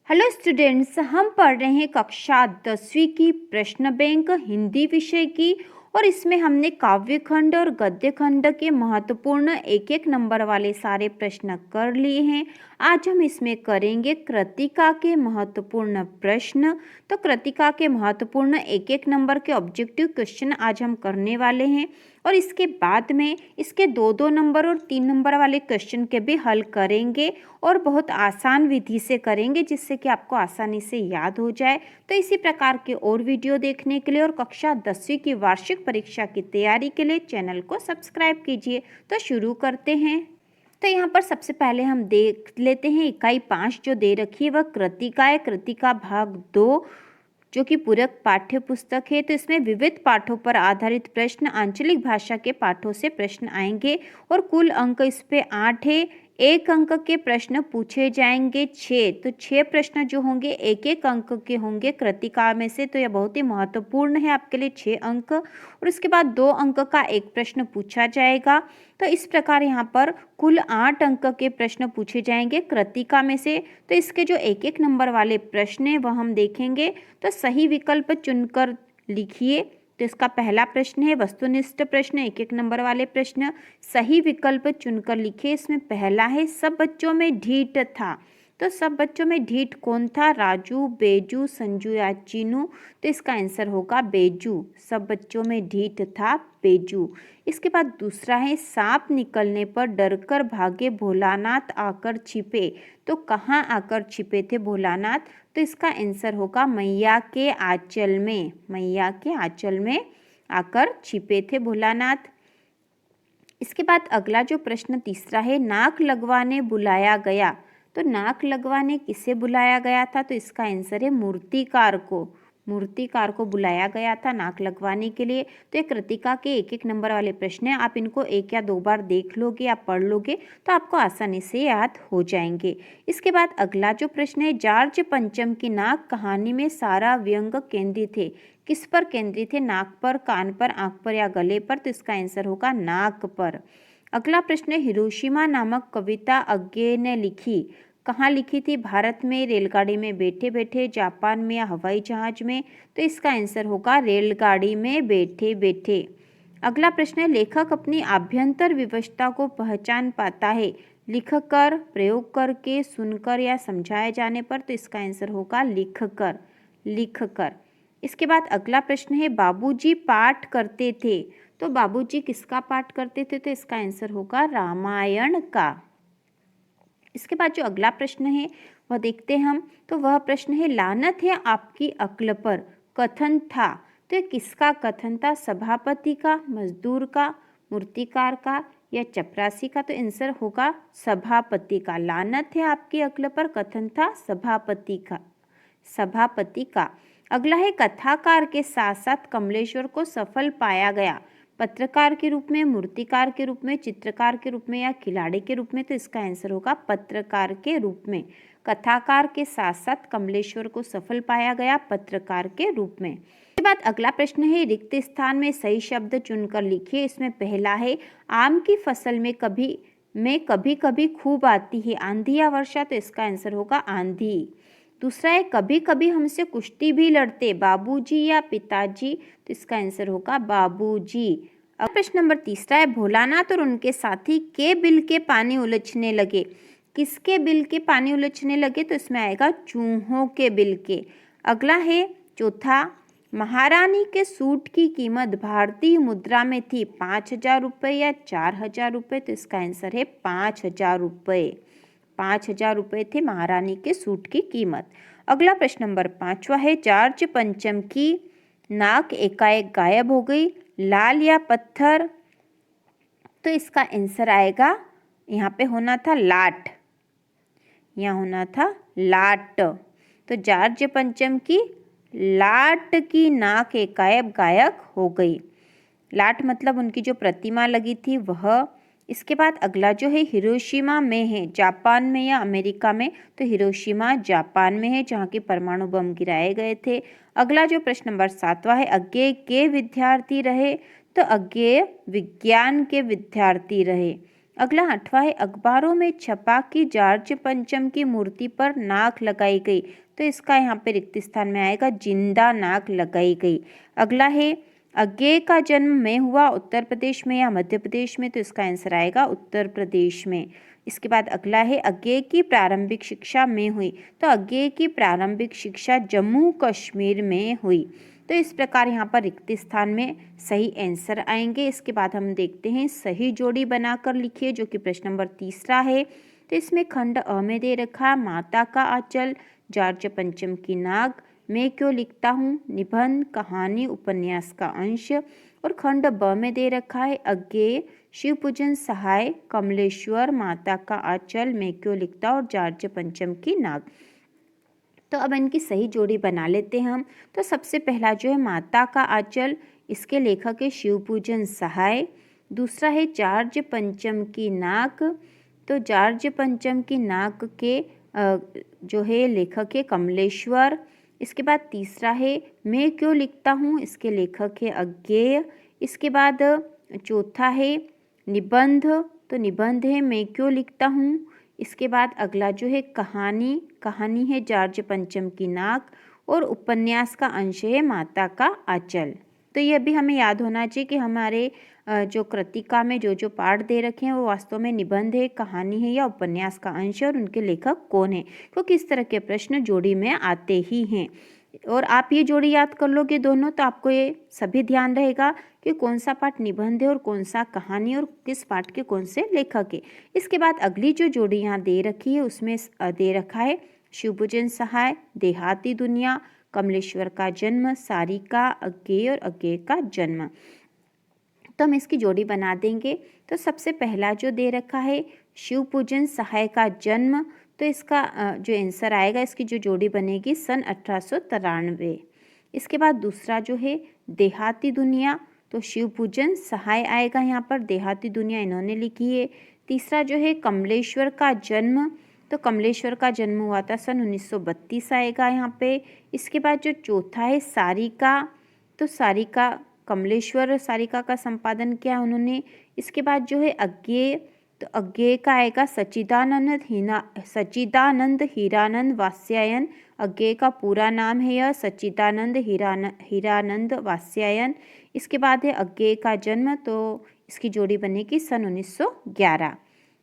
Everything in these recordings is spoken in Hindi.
हेलो स्टूडेंट्स, हम पढ़ रहे हैं कक्षा 10वीं की प्रश्न बैंक हिंदी विषय की। और इसमें हमने काव्य खंड और गद्य खंड के महत्वपूर्ण एक एक नंबर वाले सारे प्रश्न कर लिए हैं। आज हम इसमें करेंगे कृतिका के महत्वपूर्ण प्रश्न। तो कृतिका के महत्वपूर्ण एक एक नंबर के ऑब्जेक्टिव क्वेश्चन आज हम करने वाले हैं। और इसके बाद में इसके 2-2 नंबर और 3 नंबर वाले क्वेश्चन के भी हल करेंगे और बहुत आसान विधि से करेंगे, जिससे कि आपको आसानी से याद हो जाए। तो इसी प्रकार के और वीडियो देखने के लिए और कक्षा 10वीं की वार्षिक परीक्षा की तैयारी के लिए चैनल को सब्सक्राइब कीजिए। तो शुरू करते हैं। तो यहाँ पर सबसे पहले हम देख लेते हैं इकाई 5 जो दे रखी है वह कृतिका है। कृतिका भाग 2 जो कि पूरक पाठ्य पुस्तक है। तो इसमें विविध पाठों पर आधारित प्रश्न, आंचलिक भाषा के पाठों से प्रश्न आएंगे और कुल अंक इस पे 8 है। 1 अंक के प्रश्न पूछे जाएंगे 6। तो 6 प्रश्न जो होंगे 1-1 अंक के होंगे कृतिका में से। तो यह बहुत ही महत्वपूर्ण है आपके लिए 6 अंक। और इसके बाद 2 अंक का एक प्रश्न पूछा जाएगा। तो इस प्रकार यहाँ पर कुल 8 अंक के प्रश्न पूछे जाएंगे कृतिका में से। तो इसके जो 1-1 नंबर वाले प्रश्न हैं वह हम देखेंगे। तो सही विकल्प चुनकर लिखिए। तो इसका पहला प्रश्न है वस्तुनिष्ठ प्रश्न, 1-1 नंबर वाले प्रश्न। सही विकल्प चुनकर लिखिए। इसमें पहला है सब बच्चों में ढीठ था। तो सब बच्चों में ढीठ कौन था? राजू, बेजू, संजू या चीनू? तो इसका आंसर होगा बेजू। सब बच्चों में ढीठ था बेजू। इसके बाद दूसरा है सांप निकलने पर डरकर भागे भोलानाथ आकर छिपे। तो कहाँ आकर छिपे थे भोलानाथ? तो इसका आंसर होगा मैया के आंचल में। मैया के आंचल में आकर छिपे थे भोलानाथ। इसके बाद अगला जो प्रश्न तीसरा है नाक लगवाने बुलाया गया। तो नाक लगवाने किसे बुलाया गया था? तो इसका आंसर है मूर्तिकार को। मूर्तिकार को बुलाया गया था नाक लगवाने के लिए। तो ये कृतिका के 1-1 नंबर वाले प्रश्न हैं। आप इनको 1 या 2 बार देख लोगे या पढ़ लोगे तो आपको आसानी से याद हो जाएंगे। इसके बाद अगला जो प्रश्न है जॉर्ज पंचम की नाक कहानी में सारा व्यंग केंद्रित थे। किस पर केंद्रित थे? नाक पर, कान पर, आंख पर या गले पर? तो इसका आंसर होगा नाक पर। अगला प्रश्न है हिरोशिमा नामक कविता अज्ञे ने लिखी। कहाँ लिखी थी? भारत में, रेलगाड़ी में बैठे बैठे, जापान में या हवाई जहाज में? तो इसका आंसर होगा रेलगाड़ी में बैठे बैठे। अगला प्रश्न है लेखक अपनी आभ्यंतर विवशता को पहचान पाता है लिखकर, प्रयोग करके, सुनकर या समझाए जाने पर? तो इसका आंसर होगा लिखकर। लिखकर। इसके बाद अगला प्रश्न है बाबूजी पाठ करते थे। तो बाबूजी किसका पाठ करते थे? तो इसका आंसर होगा रामायण का। इसके बाद जो अगला प्रश्न है वह देखते हैं हम। तो वह प्रश्न है लानत है आपकी अक्ल पर कथन था। तो ये किसका कथन था? सभापति का, मजदूर का, मूर्तिकार का या चपरासी का? तो आंसर होगा सभापति का। लानत है आपकी अक्ल पर कथन था सभापति का। सभापति का। अगला है कथाकार के साथ साथ कमलेश्वर को सफल पाया गया। पत्रकार के रूप में, मूर्तिकार के रूप में, चित्रकार के रूप में या खिलाड़ी के रूप में? तो इसका आंसर होगा पत्रकार के रूप में। कथाकार के साथ साथ कमलेश्वर को सफल पाया गया पत्रकार के रूप में। इसके बाद अगला प्रश्न है रिक्त स्थान में सही शब्द चुनकर लिखिए। इसमें पहला है आम की फसल में कभी कभी खूब आती है आंधी या वर्षा? तो इसका आंसर होगा आंधी। दूसरा है कभी कभी हमसे कुश्ती भी लड़ते बाबूजी या पिताजी? तो इसका आंसर होगा बाबूजी। अब प्रश्न नंबर तीसरा है भोलानाथ और उनके साथी के बिल के पानी उलझने लगे। किसके बिल के पानी उलझने लगे? तो इसमें आएगा चूहों के बिल के। अगला है चौथा महारानी के सूट की कीमत भारतीय मुद्रा में थी 5,000 रुपये या 4,000 रुपये? तो इसका आंसर है 5,000 रुपये। 5,000 रुपये थे महारानी के सूट की कीमत। अगला प्रश्न नंबर 5वां है जॉर्ज पंचम की नाक एकाएक गायब हो गई, लाल या पत्थर? तो इसका आंसर आएगा यहाँ पे होना था लाट। यहाँ होना था लाट। तो जॉर्ज पंचम की लाट की नाक एकाएक गायब हो गई। लाट मतलब उनकी जो प्रतिमा लगी थी वह। इसके बाद अगला जो है हिरोशिमा में है जापान में या अमेरिका में? तो हिरोशिमा जापान में है जहाँ के परमाणु बम गिराए गए थे। अगला जो प्रश्न नंबर 7वां है अज्ञेय के विद्यार्थी रहे? तो अज्ञेय विज्ञान के विद्यार्थी रहे। अगला 8वां है अखबारों में छपा कि जॉर्ज पंचम की मूर्ति पर नाक लगाई गई। तो इसका यहाँ पे रिक्त स्थान में आएगा जिंदा नाक लगाई गई। अगला है अज्ञेय का जन्म में हुआ उत्तर प्रदेश में या मध्य प्रदेश में। तो इसका आंसर आएगा उत्तर प्रदेश में। इसके बाद अगला है अज्ञेय की प्रारंभिक शिक्षा में हुई। तो अज्ञेय की प्रारंभिक शिक्षा जम्मू कश्मीर में हुई। तो इस प्रकार यहाँ पर रिक्त स्थान में सही आंसर आएंगे। इसके बाद हम देखते हैं सही जोड़ी बनाकर लिखिए, जो कि प्रश्न नंबर 3 है। तो इसमें खंड अ में दे रखा माता का आंचल, जॉर्ज पंचम की नाक, मैं क्यों लिखता हूँ, निबंध, कहानी, उपन्यास का अंश। और खंड ब में दे रखा है अज्ञेय, शिव पूजन सहाय, कमलेश्वर, माता का आंचल, मैं क्यों लिखता और जॉर्ज पंचम की नाक। तो अब इनकी सही जोड़ी बना लेते हैं हम। तो सबसे पहला जो है माता का आंचल, इसके लेखक है शिव पूजन सहाय। दूसरा है जॉर्ज पंचम की नाक। तो जॉर्ज पंचम की नाक के जो है लेखक है कमलेश्वर। इसके बाद तीसरा है मैं क्यों लिखता हूँ, इसके लेखक है अज्ञेय। इसके बाद चौथा है निबंध। तो निबंध है मैं क्यों लिखता हूँ। इसके बाद अगला जो है कहानी, कहानी है जॉर्ज पंचम की नाक। और उपन्यास का अंश है माता का आंचल। तो ये भी हमें याद होना चाहिए कि हमारे जो कृतिका में जो जो पाठ दे रखे हैं वो वास्तव में निबंध है, कहानी है या उपन्यास का अंश है और उनके लेखक कौन है, क्योंकि इस तरह के प्रश्न जोड़ी में आते ही हैं। और आप ये जोड़ी याद कर लोगे दोनों, तो आपको ये सभी ध्यान रहेगा कि कौन सा पाठ निबंध है और कौन सा कहानी और किस पाठ के कौन से लेखक है। इसके बाद अगली जो जोड़ी यहाँ दे रखी है उसमें दे रखा है शिवभोजन सहाय, देहाती दुनिया, कमलेश्वर का जन्म, सारिका, अज्ञेय और अज्ञेय का जन्म। तो हम इसकी जोड़ी बना देंगे। तो सबसे पहला जो दे रखा है शिव पूजन सहाय का जन्म, तो इसका जो आंसर आएगा, इसकी जो जोड़ी बनेगी सन 1893। इसके बाद दूसरा जो है देहाती दुनिया, तो शिव पूजन सहाय आएगा यहाँ पर, देहाती दुनिया इन्होंने लिखी है। तीसरा जो है कमलेश्वर का जन्म, तो कमलेश्वर का जन्म हुआ था सन 1932 आएगा यहाँ पे। इसके बाद जो चौथा है सारिका, तो सारिका कमलेश्वर सारिका का संपादन किया उन्होंने। इसके बाद जो है अज्ञेय, तो अज्ञेय का आएगा सच्चिदानंद हीरानंद वात्स्यायन। अज्ञेय का पूरा नाम है यह सच्चिदानंद हीरानंद वात्स्यायन। इसके बाद है अज्ञेय का जन्म, तो इसकी जोड़ी बनेगी सन 1911।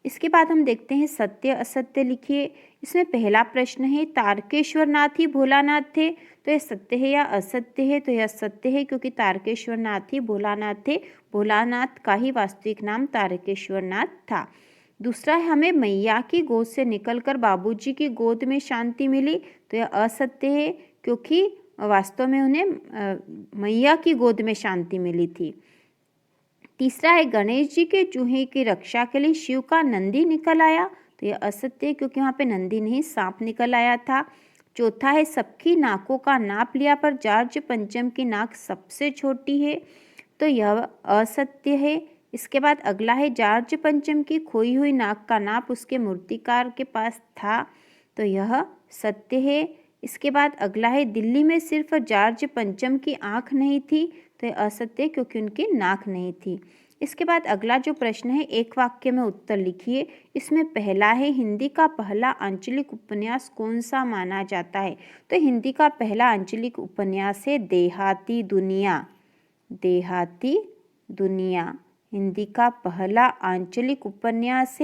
इसके बाद हम देखते हैं सत्य असत्य लिखिए। इसमें पहला प्रश्न है तारकेश्वर नाथ ही भोलानाथ थे, तो यह सत्य है या असत्य है। तो यह सत्य है, क्योंकि तारकेश्वर नाथ ही भोलानाथ थे, भोलानाथ का ही वास्तविक नाम तारकेश्वर नाथ था। दूसरा है हमें मैया की गोद से निकलकर बाबूजी की गोद में शांति मिली, तो यह असत्य है, क्योंकि वास्तव में उन्हें मैया की गोद में शांति मिली थी। तीसरा है गणेश जी के चूहे की रक्षा के लिए शिव का नंदी निकल आया, तो यह असत्य है, क्योंकि वहाँ पे नंदी नहीं सांप निकल आया था। चौथा है सबकी नाकों का नाप लिया पर जॉर्ज पंचम की नाक सबसे छोटी है, तो यह असत्य है। इसके बाद अगला है जॉर्ज पंचम की खोई हुई नाक का नाप उसके मूर्तिकार के पास था, तो यह सत्य है। इसके बाद अगला है दिल्ली में सिर्फ जॉर्ज पंचम की आँख नहीं थी, तो यह असत्य, क्योंकि उनकी नाक नहीं थी। इसके बाद अगला जो प्रश्न है एक वाक्य में उत्तर लिखिए। इसमें पहला है हिंदी का पहला आंचलिक उपन्यास कौन सा माना जाता है। तो हिंदी का पहला आंचलिक उपन्यास है देहाती दुनिया। देहाती दुनिया हिंदी का पहला आंचलिक उपन्यास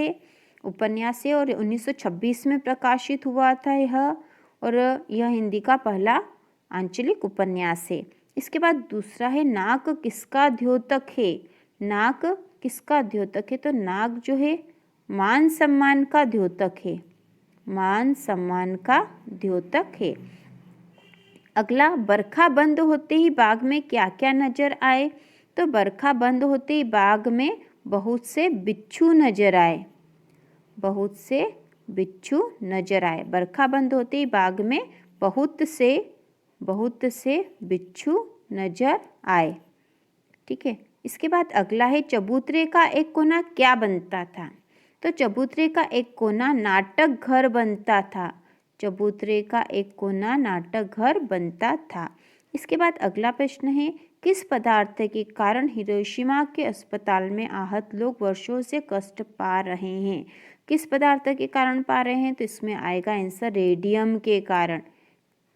है और 1926 में प्रकाशित हुआ था यह, और यह हिंदी का पहला आंचलिक उपन्यास है। इसके बाद दूसरा है नाक किसका द्योतक है। नाक किसका द्योतक है, तो नाक जो है मान सम्मान का द्योतक है, मान सम्मान का द्योतक है। अगला बरखा बंद होते ही बाग में क्या क्या नजर आए। तो बरखा बंद होते ही बाग में बहुत से बिच्छू नजर आए, बहुत से बिच्छू नजर आए। बरखा बंद होते ही बाग में बहुत से बिच्छू नजर आए। ठीक है। इसके बाद अगला है चबूतरे का एक कोना क्या बनता था। तो चबूतरे का एक कोना नाटक घर बनता था, चबूतरे का एक कोना नाटक घर बनता था। इसके बाद अगला प्रश्न है किस पदार्थ के कारण हिरोशिमा के अस्पताल में आहत लोग वर्षों से कष्ट पा रहे हैं? किस पदार्थ के कारण पा रहे हैं? तो इसमें आएगा आंसर रेडियम के कारण।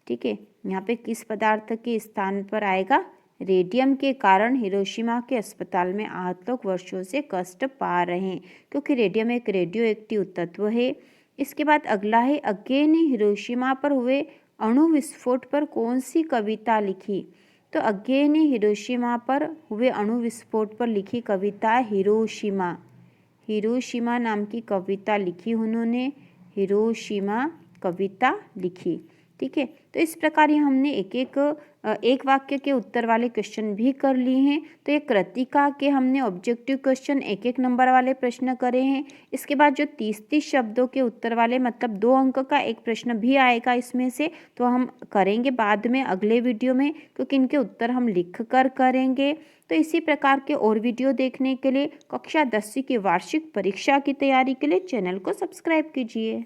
ठीक है, यहाँ पे किस पदार्थ के स्थान पर आएगा? रेडियम के कारण हिरोशिमा के अस्पताल में आहत लोग वर्षों से कष्ट पा रहे हैं, क्योंकि रेडियम एक रेडियो एक्टिव तत्व है। इसके बाद अगला है, अज्ञे ने हिरोशिमा पर हुए अणु विस्फोट पर कौन सी कविता लिखी? तो अज्ञे ने हिरोशिमा पर हुए अणु विस्फोट पर लिखी कविता हिरोशिमा। हिरोशिमा नाम की कविता लिखी उन्होंने, हिरोशिमा कविता लिखी। ठीक है, तो इस प्रकार ये हमने एक वाक्य के उत्तर वाले क्वेश्चन भी कर लिए हैं। तो ये कृतिका के हमने ऑब्जेक्टिव क्वेश्चन एक नंबर वाले प्रश्न करे हैं। इसके बाद जो 30 शब्दों के उत्तर वाले, मतलब 2 अंक का एक प्रश्न भी आएगा इसमें से, तो हम करेंगे बाद में अगले वीडियो में, क्योंकि इनके उत्तर हम लिख कर करेंगे। तो इसी प्रकार के और वीडियो देखने के लिए कक्षा 10वीं की वार्षिक परीक्षा की तैयारी के लिए चैनल को सब्सक्राइब कीजिए।